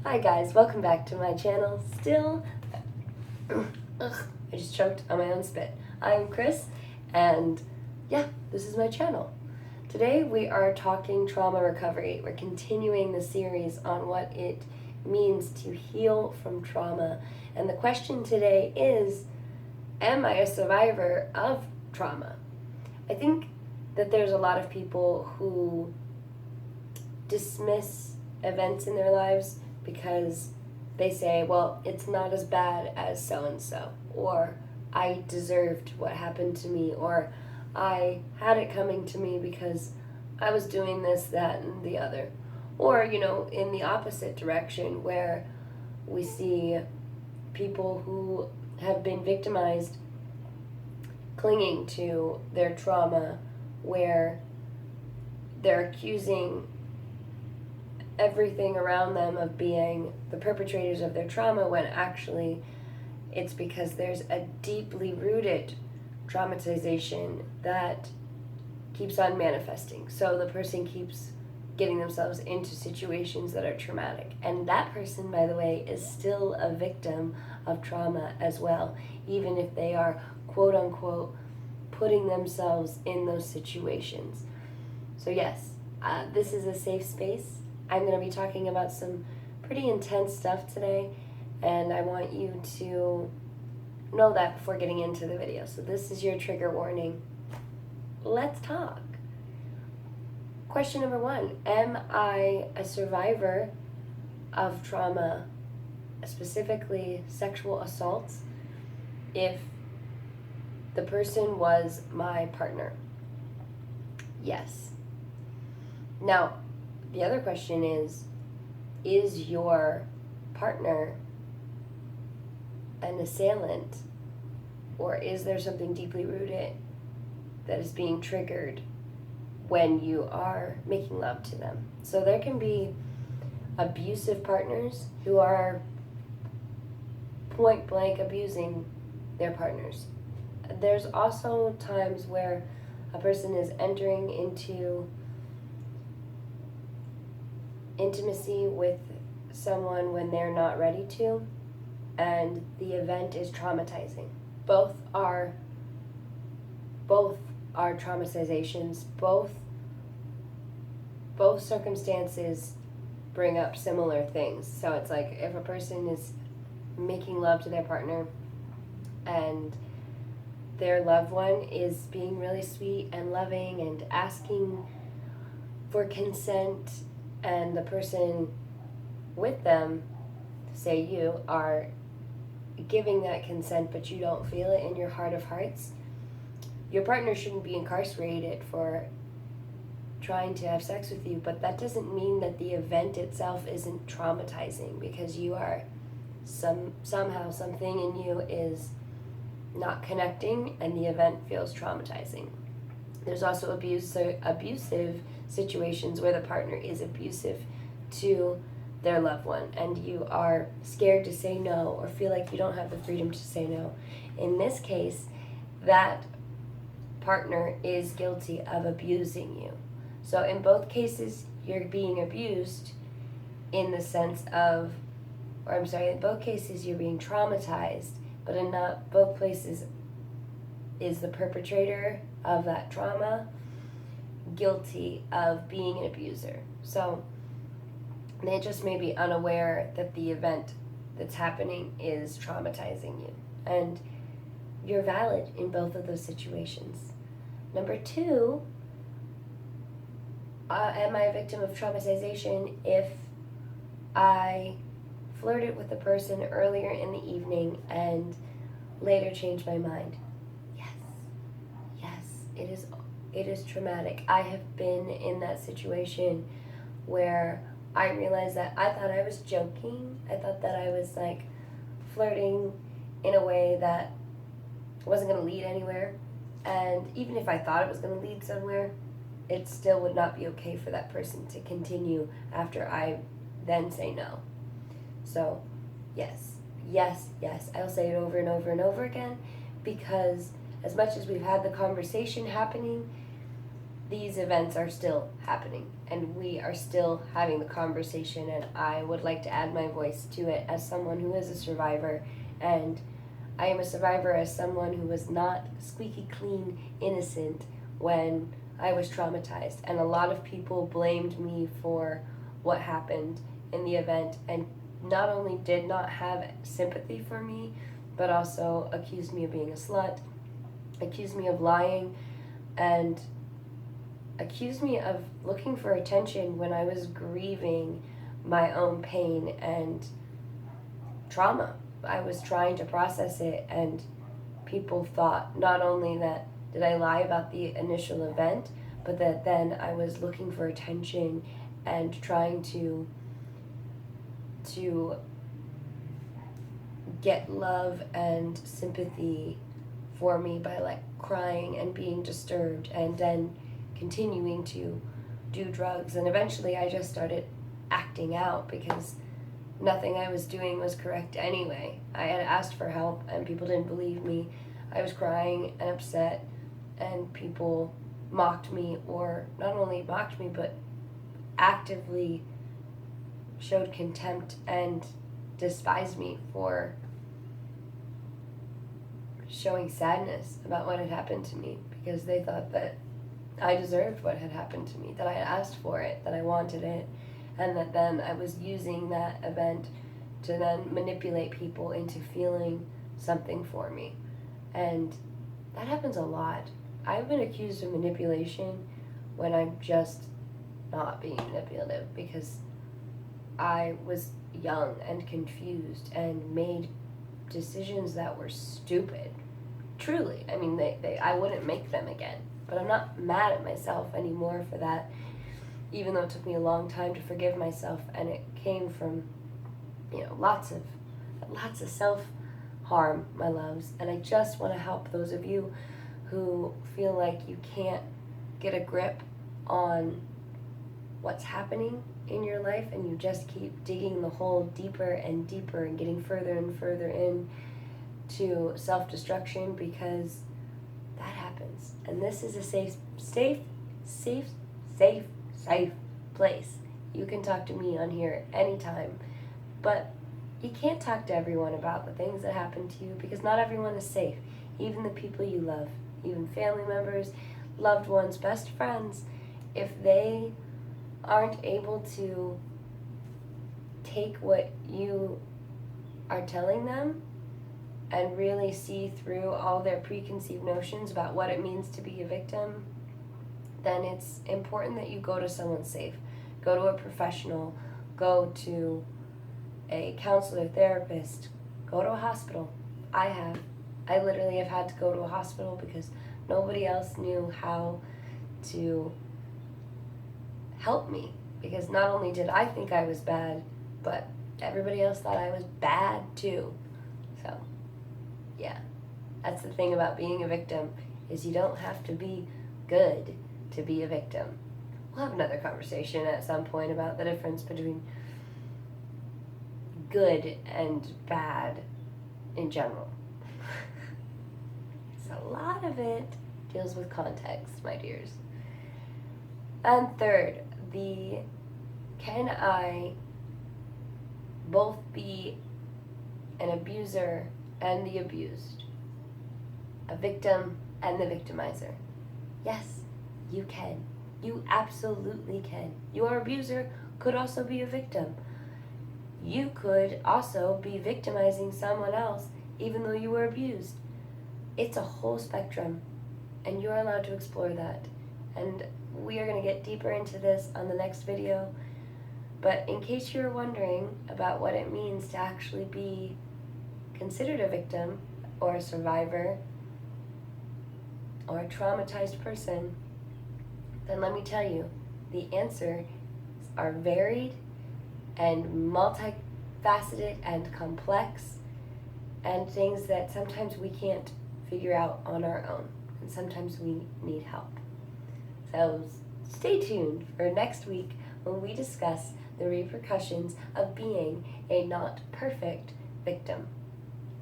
Hi guys, welcome back to my channel. I just choked on my own spit. I'm Chris, and yeah, this is my channel. Today we are talking trauma recovery. We're continuing the series on what it means to heal from trauma. And the question today is, am I a survivor of trauma? I think that there's a lot of people who dismiss events in their lives because they say, well, it's not as bad as so-and-so, or I deserved what happened to me, or I had it coming to me because I was doing this, that, and the other. Or, in the opposite direction, where we see people who have been victimized clinging to their trauma, where they're accusing everything around them of being the perpetrators of their trauma, when actually it's because there's a deeply rooted traumatization that keeps on manifesting. So the person keeps getting themselves into situations that are traumatic. And that person, by the way, is still a victim of trauma as well, even if they are, quote unquote, putting themselves in those situations. So yes, this is a safe space. I'm going to be talking about some pretty intense stuff today, and I want you to know that before getting into the video. So this is your trigger warning. Let's talk. Question number 1, am I a survivor of trauma, specifically sexual assaults, if the person was my partner? Yes. Now, the other question is your partner an assailant, or is there something deeply rooted that is being triggered when you are making love to them? So there can be abusive partners who are point blank abusing their partners. There's also times where a person is entering into intimacy with someone when they're not ready to, and the event is traumatizing. Both are traumatizations. Both circumstances bring up similar things. So it's like if a person is making love to their partner and their loved one is being really sweet and loving and asking for consent, and the person with them, say you, are giving that consent, but you don't feel it in your heart of hearts, your partner shouldn't be incarcerated for trying to have sex with you, but that doesn't mean that the event itself isn't traumatizing, because you are somehow something in you is not connecting, and the event feels traumatizing. There's also abusive situations where the partner is abusive to their loved one, and you are scared to say no, or feel like you don't have the freedom to say no. In this case, that partner is guilty of abusing you. So in both cases, you're being abused in the sense of, in both cases you're being traumatized, but in not both places is the perpetrator of that trauma guilty of being an abuser. So they just may be unaware that the event that's happening is traumatizing you, and you're valid in both of those situations. Number 2, am I a victim of traumatization if I flirted with a person earlier in the evening and later changed my mind? Yes, it is traumatic. I have been in that situation where I realized that I thought I was joking. I thought that I was like flirting in a way that wasn't going to lead anywhere. And even if I thought it was going to lead somewhere, it still would not be okay for that person to continue after I then say no. So yes. I'll say it over and over and over again, because as much as we've had the conversation happening, these events are still happening. and we are still having the conversation, and I would like to add my voice to it as someone who is a survivor. And I am a survivor as someone who was not squeaky clean innocent when I was traumatized, and a lot of people blamed me for what happened in the event, and not only did not have sympathy for me, but also accused me of being a slut, accused me of lying, and accused me of looking for attention when I was grieving my own pain and trauma. I was trying to process it, and people thought not only that did I lie about the initial event, but that then I was looking for attention and trying to get love and sympathy for me by like crying and being disturbed, and then continuing to do drugs. And eventually I just started acting out because nothing I was doing was correct anyway. I had asked for help and people didn't believe me. I was crying and upset, and people mocked me, or not only mocked me, but actively showed contempt and despised me for showing sadness about what had happened to me, because they thought that I deserved what had happened to me, that I had asked for it, that I wanted it, and that then I was using that event to then manipulate people into feeling something for me. And that happens a lot. I've been accused of manipulation when I'm just not being manipulative, because I was young and confused and made decisions that were stupid. Truly. I mean, I wouldn't make them again. But I'm not mad at myself anymore for that, even though it took me a long time to forgive myself, and it came from, lots of self-harm, my loves. And I just want to help those of you who feel like you can't get a grip on what's happening in your life, and you just keep digging the hole deeper and deeper and getting further and further in to self-destruction, because that happens. And this is a safe place. You can talk to me on here anytime, but you can't talk to everyone about the things that happen to you, because not everyone is safe. Even the people you love, even family members, loved ones, best friends, if they aren't able to take what you are telling them and really see through all their preconceived notions about what it means to be a victim, then it's important that you go to someone safe. Go to a professional, go to a counselor, therapist, go to a hospital. I literally have had to go to a hospital because nobody else knew how to help me, because not only did I think I was bad, but everybody else thought I was bad too. So, yeah, that's the thing about being a victim, is you don't have to be good to be a victim. We'll have another conversation at some point about the difference between good and bad in general. So a lot of it deals with context, my dears. And third, can I both be an abuser and the abused, a victim and the victimizer? Yes, you can. You absolutely can. Your abuser could also be a victim. You could also be victimizing someone else even though you were abused. It's a whole spectrum, and you're allowed to explore that. And we are going to get deeper into this on the next video. But in case you're wondering about what it means to actually be considered a victim or a survivor or a traumatized person, then let me tell you, the answers are varied and multifaceted and complex, and things that sometimes we can't figure out on our own, and sometimes we need help. So stay tuned for next week when we discuss the repercussions of being a not perfect victim.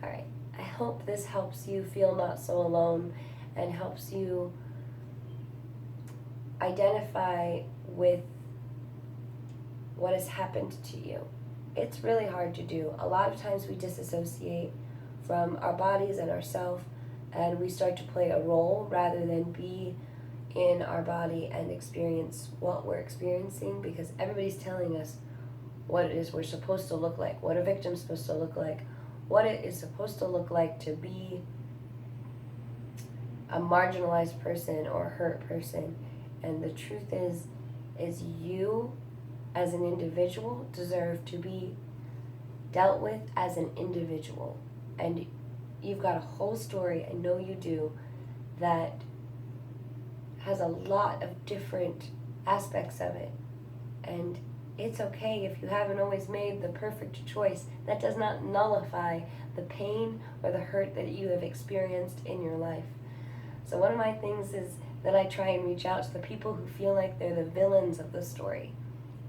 All right, I hope this helps you feel not so alone and helps you identify with what has happened to you. It's really hard to do. A lot of times we disassociate from our bodies and ourselves, and we start to play a role rather than be in our body and experience what we're experiencing, because everybody's telling us what it is we're supposed to look like, what a victim's supposed to look like, what it is supposed to look like to be a marginalized person or a hurt person. And the truth is you as an individual deserve to be dealt with as an individual. And you've got a whole story, I know you do, that has a lot of different aspects of it. And it's okay if you haven't always made the perfect choice. That does not nullify the pain or the hurt that you have experienced in your life. So one of my things is that I try and reach out to the people who feel like they're the villains of the story.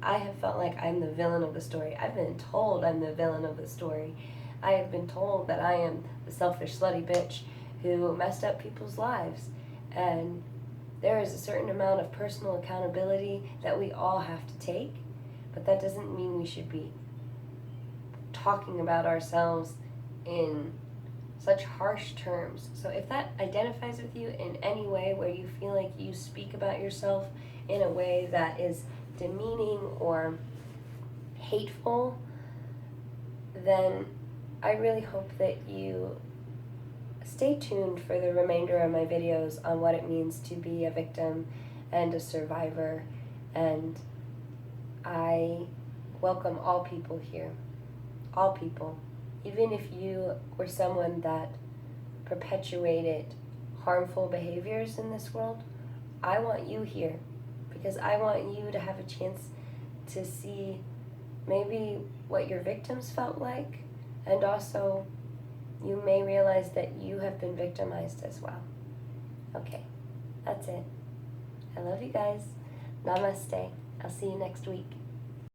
I have felt like I'm the villain of the story. I've been told I'm the villain of the story. I have been told that I am the selfish, slutty bitch who messed up people's lives. And there is a certain amount of personal accountability that we all have to take, but that doesn't mean we should be talking about ourselves in such harsh terms. So if that identifies with you in any way where you feel like you speak about yourself in a way that is demeaning or hateful, then I really hope that you stay tuned for the remainder of my videos on what it means to be a victim and a survivor. And I welcome all people here. All people. Even if you were someone that perpetuated harmful behaviors in this world, I want you here, because I want you to have a chance to see maybe what your victims felt like, and also you may realize that you have been victimized as well. Okay, that's it. I love you guys. Namaste. I'll see you next week.